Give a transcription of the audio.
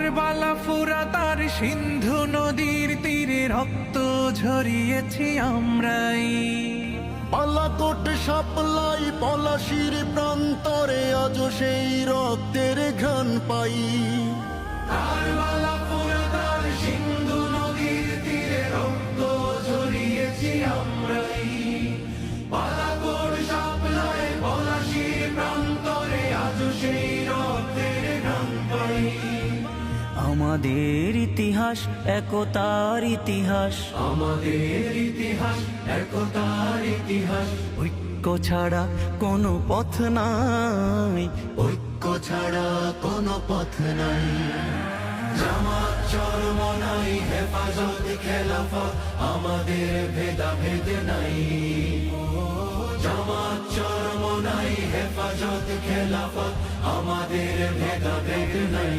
কারবালা ফুরাত আর সিন্ধু নদীর তীরে রক্ত ঝরিয়েছি আমরাই। বালাকোট সাপ্লাই পলাশির প্রান্তরে আজ সেই রক্তের ঘ্রাণ পাই। কারবালা ফুরাত আর সিন্ধু নদীর তীরে রক্ত ঝরিয়েছি আমরাই। বালাকোট সাপ্লাই পলাশির প্রান্তরে আজ সেই রক্তের ঘ্রাণ পাই। আমাদের ইতিহাস একতার ইতিহাস, আমাদের ইতিহাস একতার ইতিহাস। ঐক্য ছাড়া কোনো পথ নাই, ঐক্য ছাড়া কোনো পথ নাই। জামাত চরমনাই হেফাজত খেলাফত আমাদের ভেদাভেদ নাই। জামাত চরমনাই হেফাজত খেলাফত আমাদের ভেদাভেদ নাই।